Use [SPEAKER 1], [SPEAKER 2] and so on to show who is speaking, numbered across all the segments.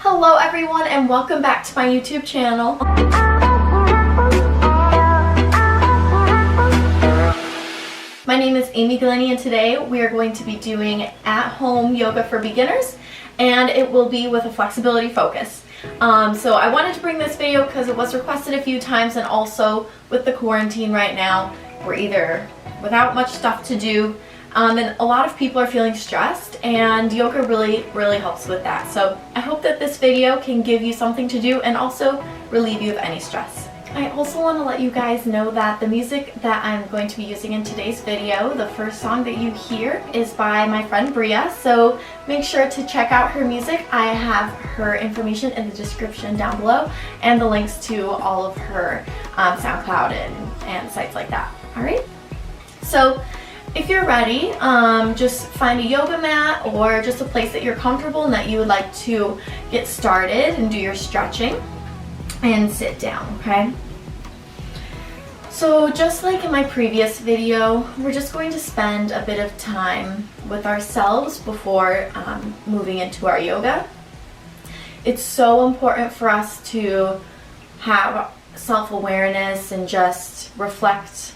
[SPEAKER 1] Hello everyone and welcome back to my YouTube channel. My name is Amy Glennie and today we are going to be doing at-home yoga for beginners, and it will be with a flexibility focus. So I wanted to bring this video because it was requested a few times, and also with the quarantine right now, we're either without much stuff to do, and a lot of people are feeling stressed, and yoga really helps with that. So I hope that this video can give you something to do and also relieve you of any stress. I also want to let you guys know that the music that I'm going to be using in today's video, the first song that you hear, is by my friend Bria, so make sure to check out her music. I have her information in the description down below and the links to all of her Soundcloud and sites like that. Alright? So if you're ready, just find a yoga mat or just a place that you're comfortable and that you would like to get started and do your stretching, and sit down, okay? So just like in my previous video, we're just going to spend a bit of time with ourselves before moving into our yoga. It's so important for us to have self-awareness and just reflect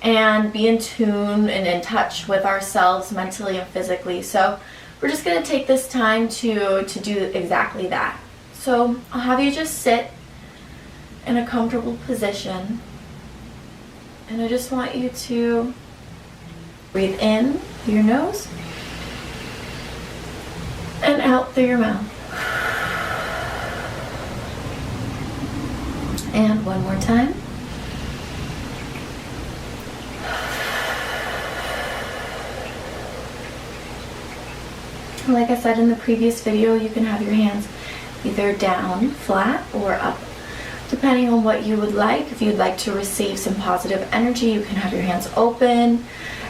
[SPEAKER 1] and be in tune and in touch with ourselves mentally and physically. So we're just going to take this time to do exactly that. So I'll have you just sit in a comfortable position, and I just want you to breathe in through your nose and out through your mouth. And one more time. Like I said in the previous video, you can have your hands either down, flat, or up, depending on what you would like. If you'd like to receive some positive energy, you can have your hands open.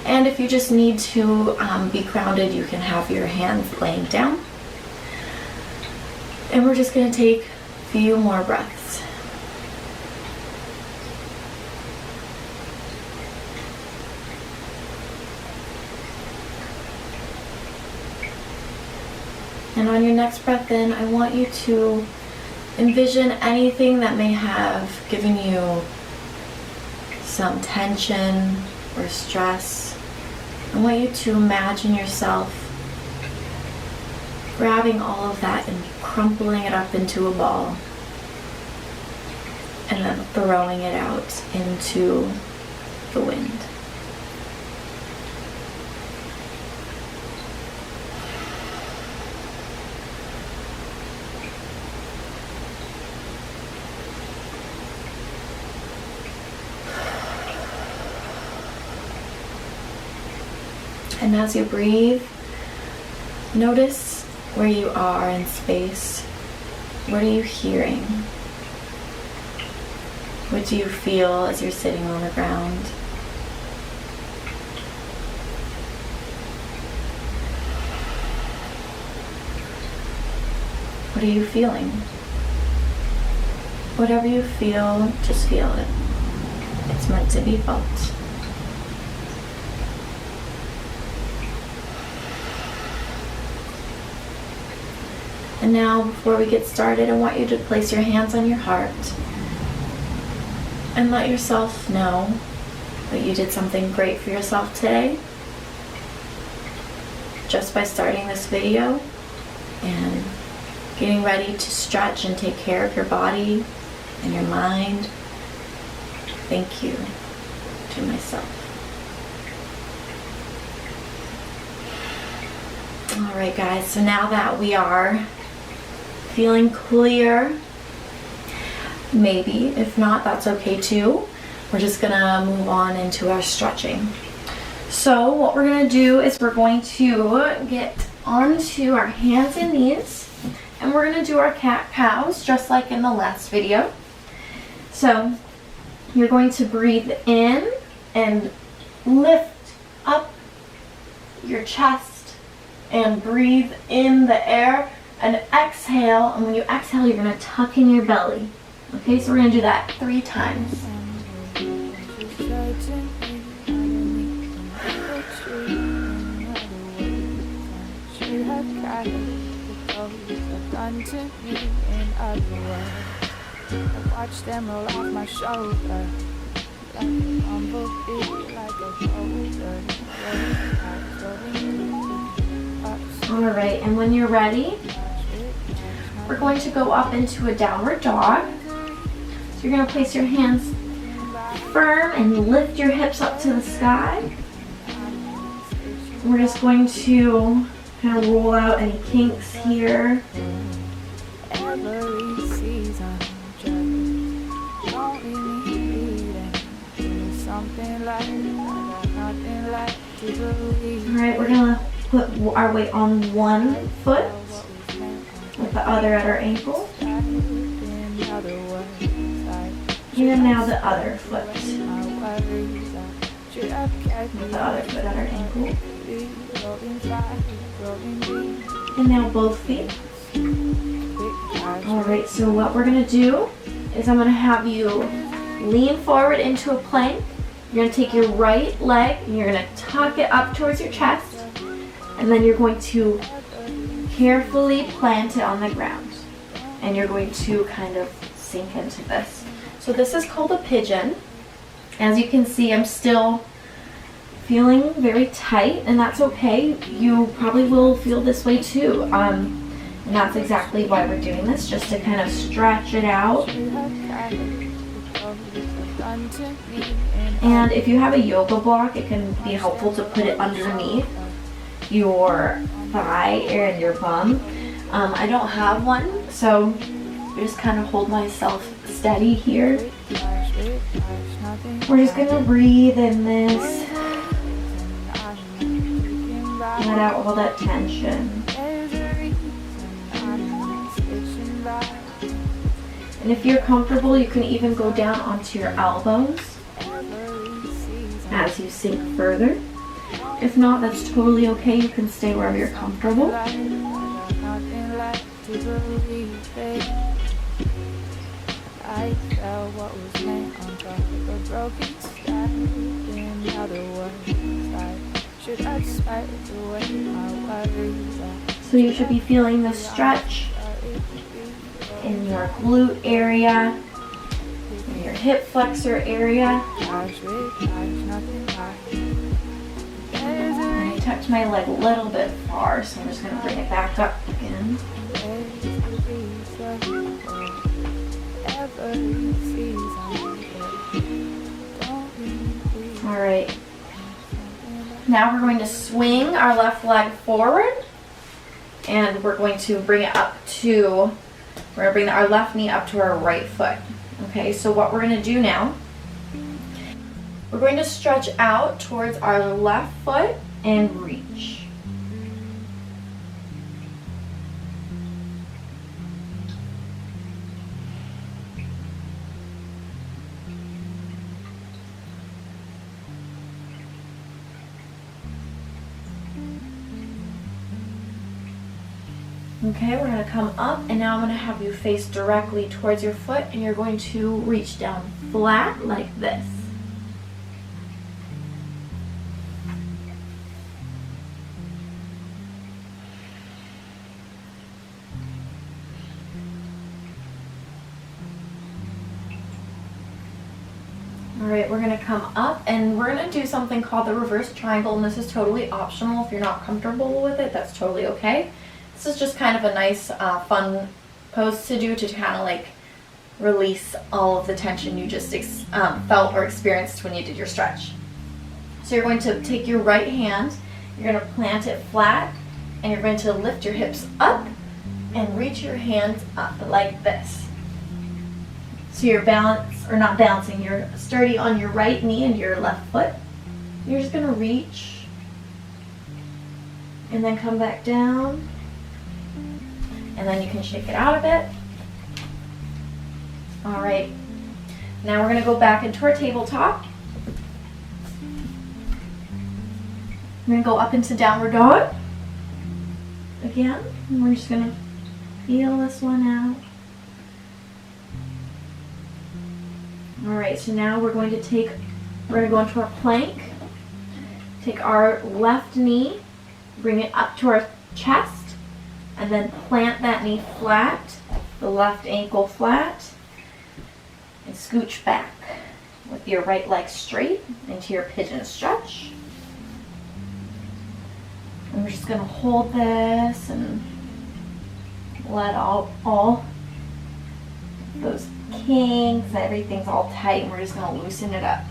[SPEAKER 1] And if you just need to be grounded, you can have your hands laying down. And we're just going to take a few more breaths. And on your next breath in, I want you to envision anything that may have given you some tension or stress. I want you to imagine yourself grabbing all of that and crumpling it up into a ball, and then throwing it out into the wind. And as you breathe, notice where you are in space. What are you hearing? What do you feel as you're sitting on the ground? What are you feeling? Whatever you feel, just feel it. It's meant to be felt. And now, before we get started, I want you to place your hands on your heart and let yourself know that you did something great for yourself today just by starting this video and getting ready to stretch and take care of your body and your mind. Thank you to myself. Alright guys, so now that we are feeling clear, maybe, if not, that's okay too. We're just gonna move on into our stretching. So what we're gonna do is we're going to get onto our hands and knees, and we're gonna do our cat-cows just like in the last video. So you're going to breathe in and lift up your chest and breathe in the air, and exhale, and when you exhale, you're going to tuck in your belly. Okay, so we're going to do that 3 times.
[SPEAKER 2] Done to me in other words. I watch them roll off my shoulder. Like a bumblebee, like a boulder.
[SPEAKER 1] Alright, and when you're ready, we're going to go up into a downward dog. So you're going to place your hands firm and lift your hips up to the sky. We're just going to kind of roll out any kinks here.
[SPEAKER 2] Every season, something like nothing like to believe.
[SPEAKER 1] Alright, we're going to put our weight on one foot with the other at our ankle. And now the other foot. With the other foot at our ankle. And now both feet. Alright, so what we're going to do is I'm going to have you lean forward into a plank. You're going to take your right leg and you're going to tuck it up towards your chest. And then you're going to carefully plant it on the ground. And you're going to kind of sink into this. So this is called a pigeon. As you can see, I'm still feeling very tight, and that's okay. You probably will feel this way too. And that's exactly why we're doing this, just to kind of stretch it out. And if you have a yoga block, it can be helpful to put it underneath your thigh and your bum. I don't have one, so I just kind of hold myself steady here. We're just going to breathe in this. Let out all that tension. And if you're comfortable, you can even go down onto your elbows as you sink further. If not, that's totally okay. You can stay wherever you're comfortable.
[SPEAKER 2] I felt what was meant on top of a broken sky. In other words, should I expect away my worries?
[SPEAKER 1] So you should be feeling the stretch in your glute area, in your hip flexor area. And I tucked my leg a little bit far, so I'm just going to bring it back up again. Alright, now we're going to swing our left leg forward, and we're going to bring it up to, we're going to bring our left knee up to our right foot. Okay, so what we're going to do now, we're going to stretch out towards our left foot and reach. Okay, we're going to come up, and now I'm going to have you face directly towards your foot, and you're going to reach down flat like this. Alright, we're going to come up, and we're going to do something called the reverse triangle, and this is totally optional. If you're not comfortable with it, that's totally okay. This is just kind of a nice, fun pose to do to kind of like release all of the tension you just felt or experienced when you did your stretch. So you're going to take your right hand, you're going to plant it flat, and you're going to lift your hips up and reach your hands up like this. So you're not balancing, you're sturdy on your right knee and your left foot. You're just going to reach and then come back down. And then you can shake it out a bit. All right, now we're going to go back into our tabletop. We're going to go up into downward dog again. And we're just going to feel this one out. All right, so now we're going to go into our plank. Take our left knee, bring it up to our chest. And then plant that knee flat, the left ankle flat, and scooch back with your right leg straight into your pigeon stretch. And we're just going to hold this and let all those kinks, everything's all tight, and we're just going to loosen it up.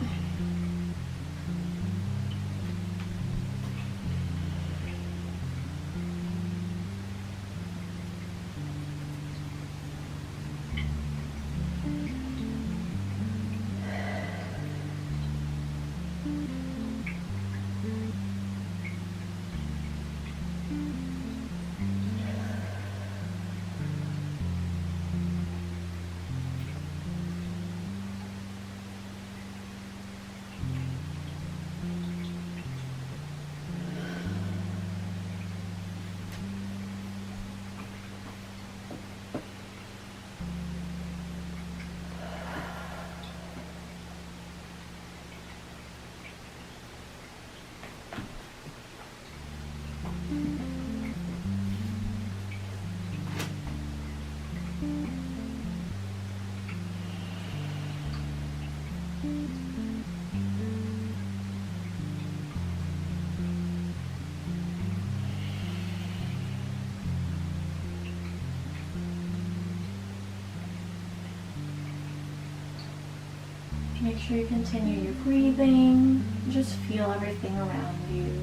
[SPEAKER 1] Make sure you continue your breathing. Just feel everything around you.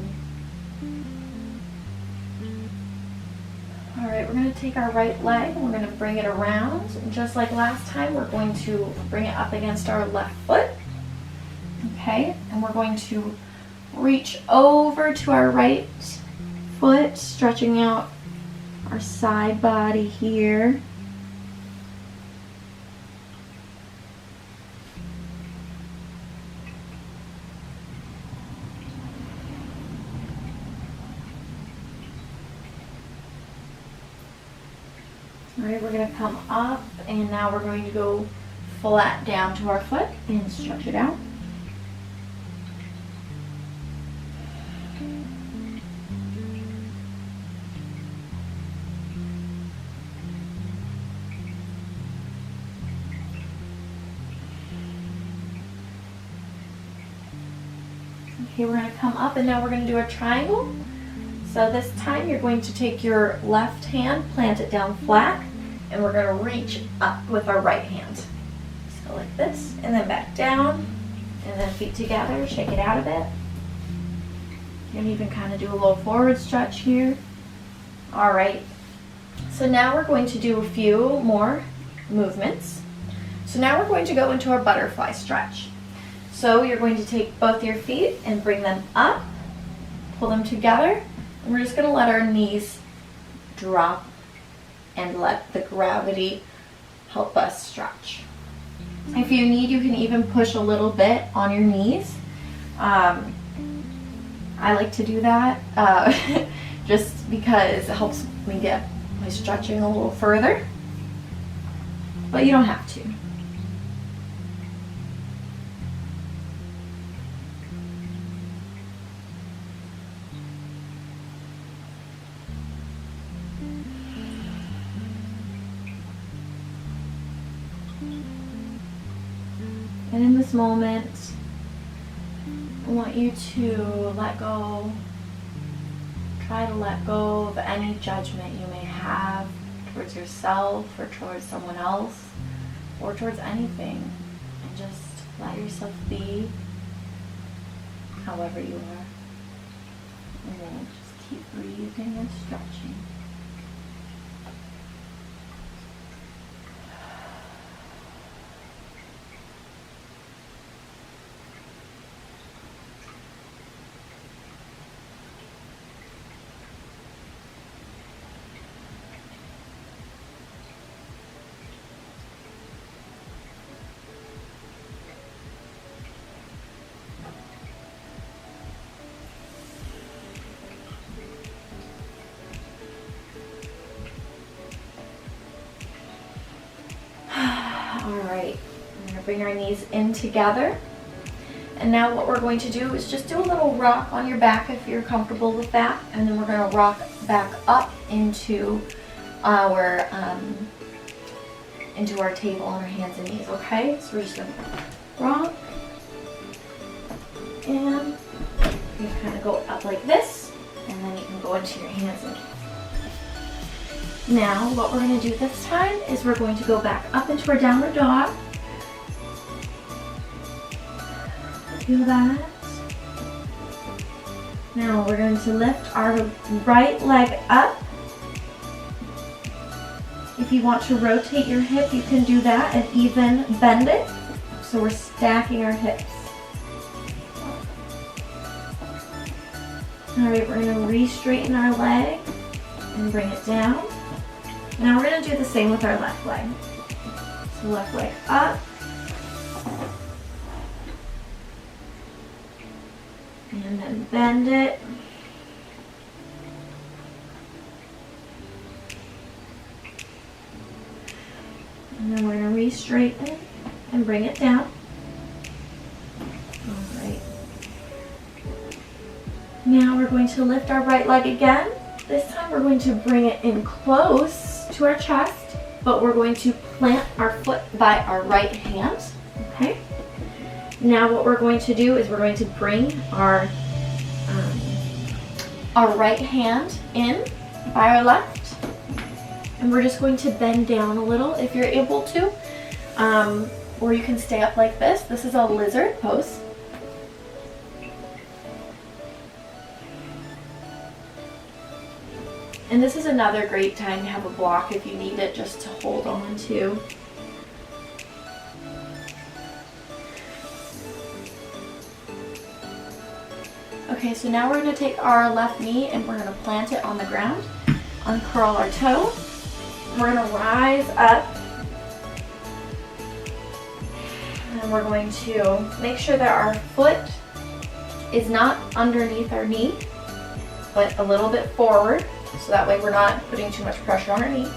[SPEAKER 1] Alright, we're going to take our right leg and we're going to bring it around. Just like last time, we're going to bring it up against our left foot. Okay, and we're going to reach over to our right foot, stretching out our side body here. Alright, we're going to come up and now we're going to go flat down to our foot and stretch it out. Okay, we're going to come up and now we're going to do a triangle. So this time you're going to take your left hand, plant it down flat, and we're going to reach up with our right hand. So like this, and then back down, and then feet together, shake it out a bit. You can even kind of do a little forward stretch here. All right, so now we're going to do a few more movements. So now we're going to go into our butterfly stretch. So you're going to take both your feet and bring them up, pull them together, and we're just going to let our knees drop and let the gravity help us stretch. If you need, you can even push a little bit on your knees. I like to do that just because it helps me get my stretching a little further, but you don't have to. And in this moment, I want you to let go, try to let go of any judgment you may have towards yourself or towards someone else or towards anything, and just let yourself be however you are. And then just keep breathing and stretching. Alright, we're going to bring our knees in together. And now what we're going to do is just do a little rock on your back if you're comfortable with that. And then we're going to rock back up into our table on our hands and knees, okay? So we're just going to rock. And you kind of go up like this. And then you can go into your hands and knees. Now what we're going to do this time is we're going to go back up into our downward dog. Feel that? Now we're going to lift our right leg up. If you want to rotate your hip, you can do that and even bend it. So we're stacking our hips. All right, we're going to re-straighten our leg and bring it down. Now we're going to do the same with our left leg. So left leg up. And then bend it. And then we're going to re-straighten it and bring it down. All right. Now we're going to lift our right leg again. This time we're going to bring it in close to our chest, but we're going to plant our foot by our right hand. Okay. Now what we're going to do is we're going to bring our right hand in by our left, and we're just going to bend down a little if you're able to, or you can stay up like this. This is a lizard pose. And this is another great time to have a block if you need it, just to hold on to. Okay, so now we're going to take our left knee and we're going to plant it on the ground, uncurl our toe. We're going to rise up, and we're going to make sure that our foot is not underneath our knee, but a little bit forward, so that way we're not putting too much pressure on our knee.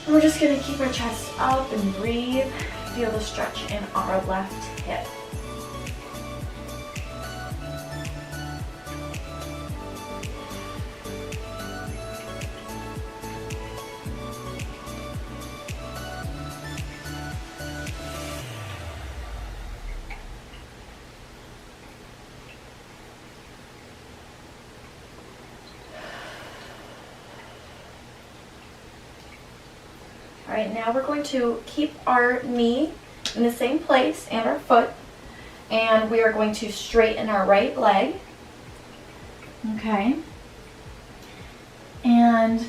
[SPEAKER 1] And we're just going to keep our chest up and breathe. Feel the stretch in our left hip. All right, now we're going to keep our knee in the same place and our foot, and we are going to straighten our right leg. Okay. And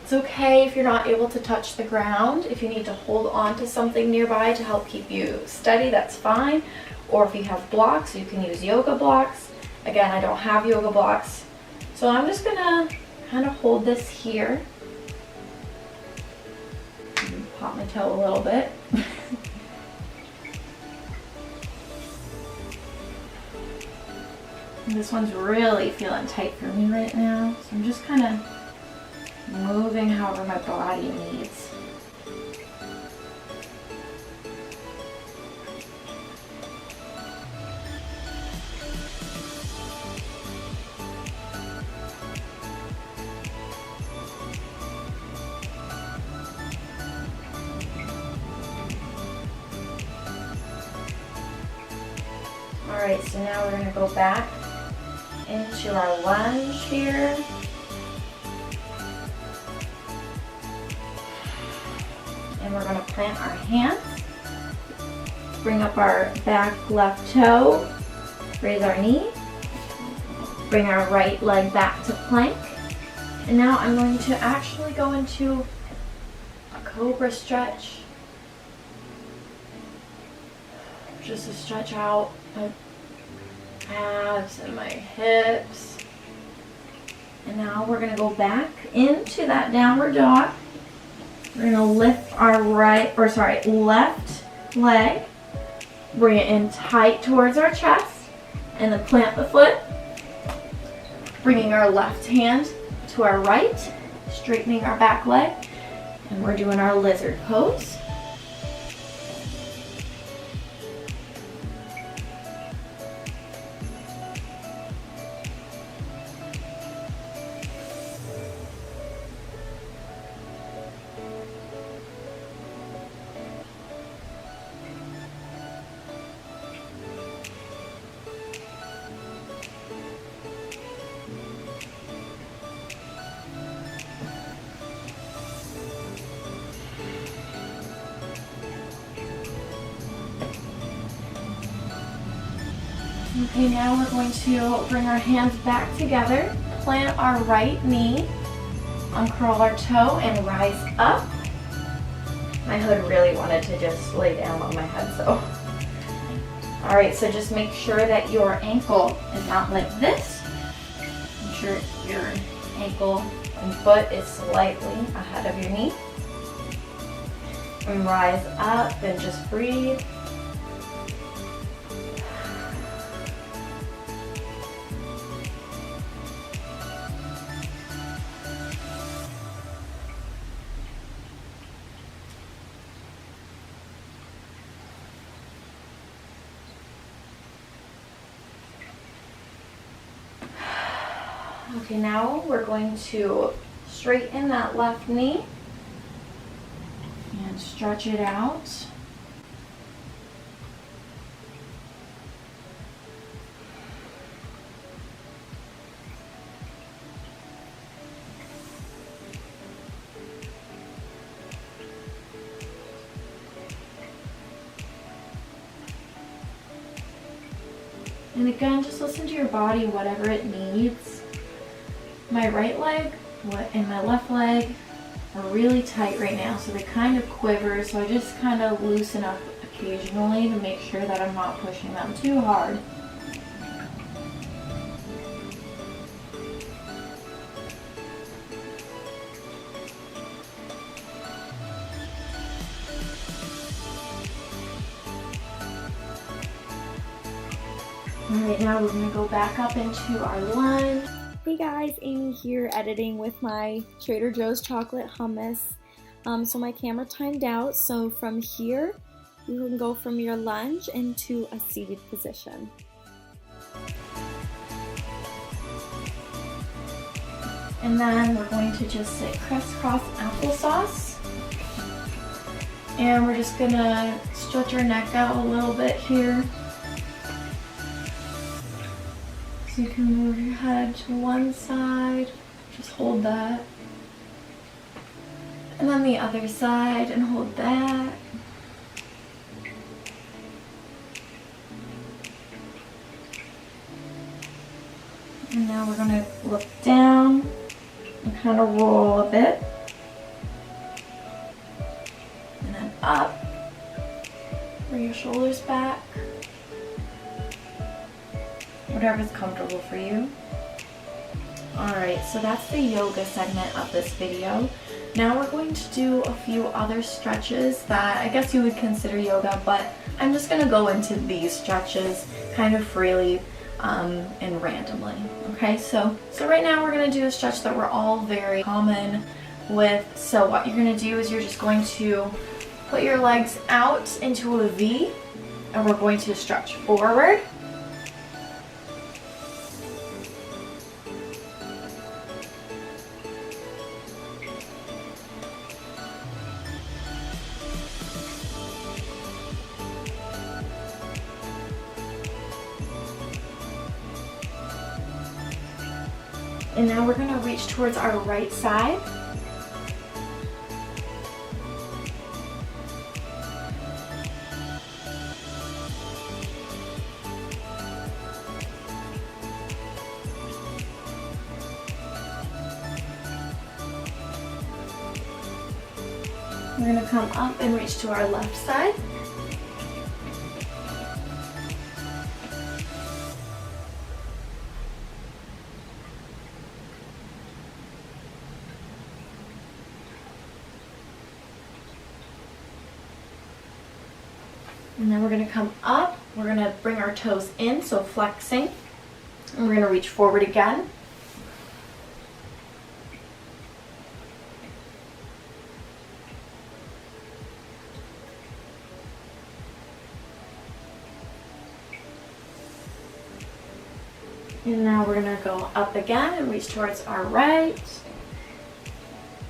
[SPEAKER 1] it's okay if you're not able to touch the ground. If you need to hold on to something nearby to help keep you steady, that's fine. Or if you have blocks, you can use yoga blocks. Again, I don't have yoga blocks, so I'm just gonna kind of hold this here. Pop my toe a little bit. This one's really feeling tight for me right now, so I'm just kind of moving however my body needs. Alright, so now we're going to go back into our lunge here. And we're going to plant our hands. Bring up our back left toe. Raise our knee. Bring our right leg back to plank. And now I'm going to actually go into a cobra stretch. Just to stretch out my calves and my hips. And now we're going to go back into that downward dog. We're going to lift our left leg. Bring it in tight towards our chest. And then plant the foot. Bringing our left hand to our right. Straightening our back leg. And we're doing our lizard pose. Okay, now we're going to bring our hands back together, plant our right knee, uncurl our toe, and rise up. My hood really wanted to just lay down on my head, so. All right, so just make sure that your ankle is not like this. Make sure your ankle and foot is slightly ahead of your knee. And rise up and just breathe. Okay, now we're going to straighten that left knee and stretch it out. And again, just listen to your body, whatever it needs. My right leg and my left leg are really tight right now, so they kind of quiver, so I just kind of loosen up occasionally to make sure that I'm not pushing them too hard. Alright, now we're going to go back up into our lunge.
[SPEAKER 3] Hey guys, Amy here editing with my Trader Joe's chocolate hummus. So my camera timed out, so from here you can go from your lunge into a seated position.
[SPEAKER 1] And then we're going to just say crisscross applesauce. And we're just going to stretch our neck out a little bit here. So you can move your head to one side, just hold that. And then the other side and hold that. And now we're going to look down and kind of roll a bit. And then up. Bring your shoulders back. Whatever's comfortable for you. Alright, so that's the yoga segment of this video. Now we're going to do a few other stretches that I guess you would consider yoga, but I'm just going to go into these stretches kind of freely and randomly. Okay, so right now we're going to do a stretch that we're all very common with. So what you're going to do is you're just going to put your legs out into a V, and we're going to stretch forward. And now we're going to reach towards our right side. We're going to come up and reach to our left side. And then we're going to come up, we're going to bring our toes in, so flexing, and we're going to reach forward again. And now we're going to go up again and reach towards our right.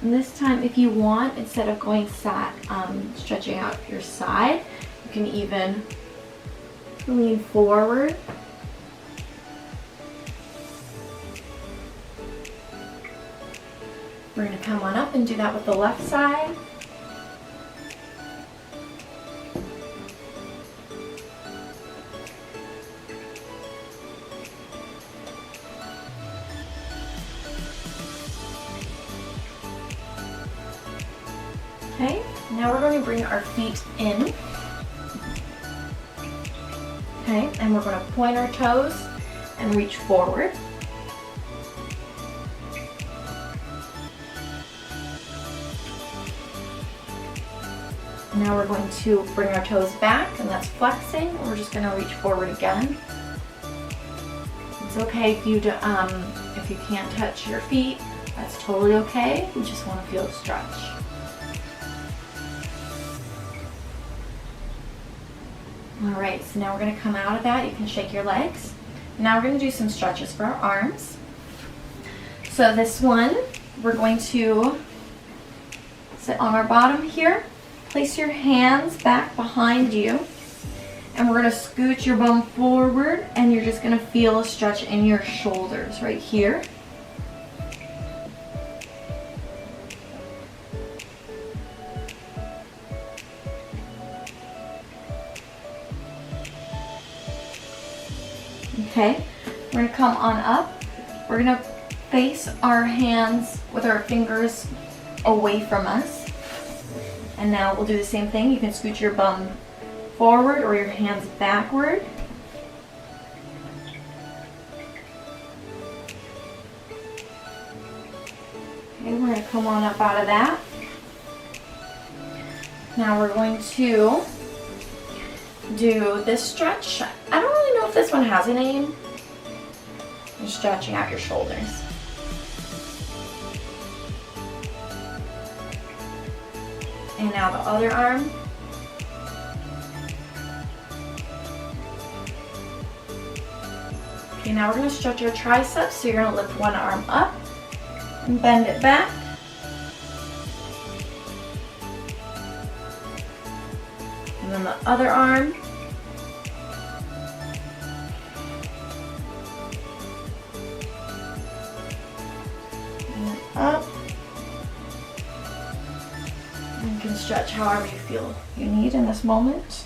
[SPEAKER 1] And this time, if you want, instead of going stretching out your side, you can even lean forward. We're going to come on up and do that with the left side. Okay, now we're going to bring our feet in. Okay, and we're going to point our toes and reach forward. Now we're going to bring our toes back, and that's flexing. We're just going to reach forward again. It's okay if you can't touch your feet. That's totally okay. You just want to feel a stretch. All right, so now we're going to come out of that. You can shake your legs. Now we're going to do some stretches for our arms. So this one, we're going to sit on our bottom here. Place your hands back behind you. And we're going to scoot your bum forward, and you're just going to feel a stretch in your shoulders right here. Okay, we're going to come on up. We're going to face our hands with our fingers away from us. And now we'll do the same thing. You can scoot your bum forward or your hands backward. Okay, we're going to come on up out of that. Now we're going to do this stretch. I don't really know if this one has a name. You're stretching out your shoulders. And now the other arm. Okay, now we're going to stretch your triceps. So you're going to lift one arm up and bend it back. And then the other arm. And up. And you can stretch however you feel you need in this moment.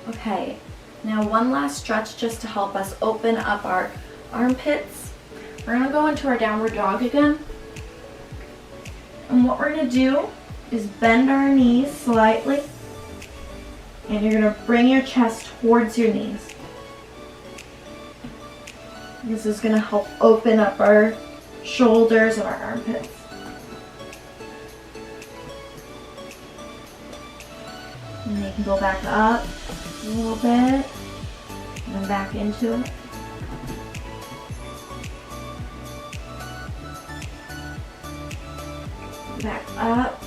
[SPEAKER 1] Okay, now one last stretch just to help us open up our armpits. We're going to go into our downward dog again. And what we're going to do is bend our knees slightly. And you're going to bring your chest towards your knees. This is going to help open up our shoulders and our armpits. And you can go back up a little bit, and then back into it. Back up.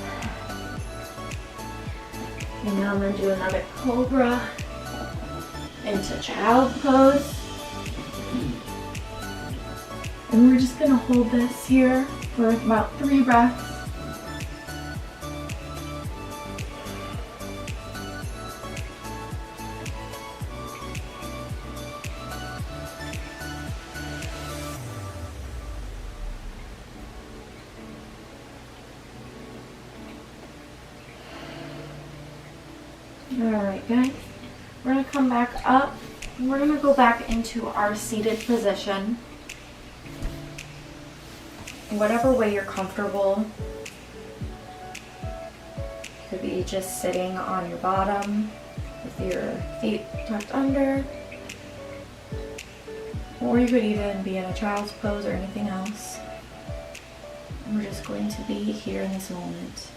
[SPEAKER 1] And now I'm going to do another cobra into child pose. And we're just going to hold this here for about 3 breaths. Alright guys, we're going to come back up and we're going to go back into our seated position. Whatever way you're comfortable. Could be just sitting on your bottom with your feet tucked under. Or you could even be in a child's pose or anything else. And we're just going to be here in this moment.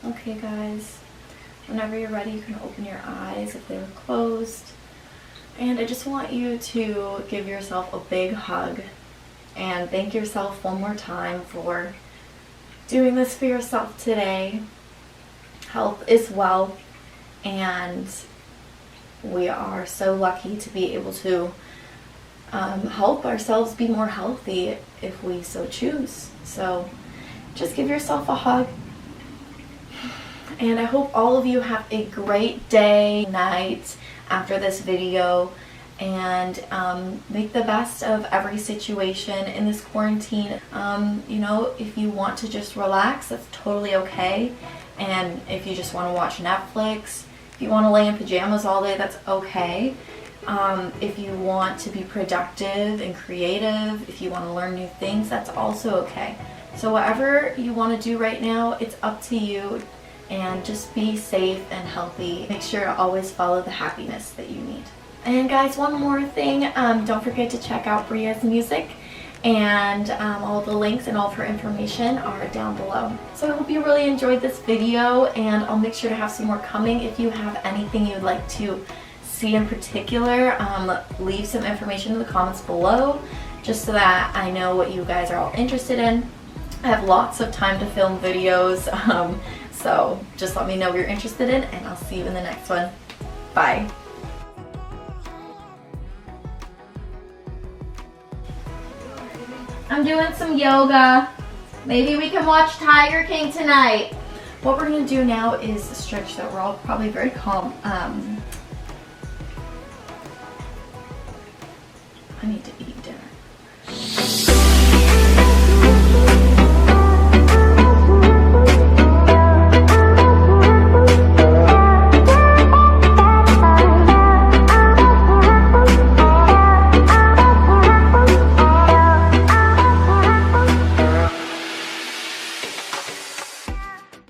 [SPEAKER 1] Okay guys, whenever you're ready you can open your eyes if they were closed. And I just want you to give yourself a big hug and thank yourself one more time for doing this for yourself today. Health is wealth, and we are so lucky to be able to help ourselves be more healthy if we so choose. So just give yourself a hug. And I hope all of you have a great day, night after this video, and make the best of every situation in this quarantine. You know, if you want to just relax, that's totally okay. And if you just want to watch Netflix, if you want to lay in pajamas all day, that's okay. If you want to be productive and creative, if you want to learn new things, that's also okay. So whatever you want to do right now, it's up to you. And just be safe and healthy. Make sure to always follow the happiness that you need. And guys, one more thing, don't forget to check out Bria's music, and all the links and all of her information are down below. So I hope you really enjoyed this video, and I'll make sure to have some more coming. If you have anything you'd like to see in particular, leave some information in the comments below, just so that I know what you guys are all interested in. I have lots of time to film videos, so just let me know what you're interested in, and I'll see you in the next one. Bye. I'm doing some yoga. Maybe we can watch Tiger King tonight. What we're gonna do now is stretch, so we're all probably very calm. I need to eat.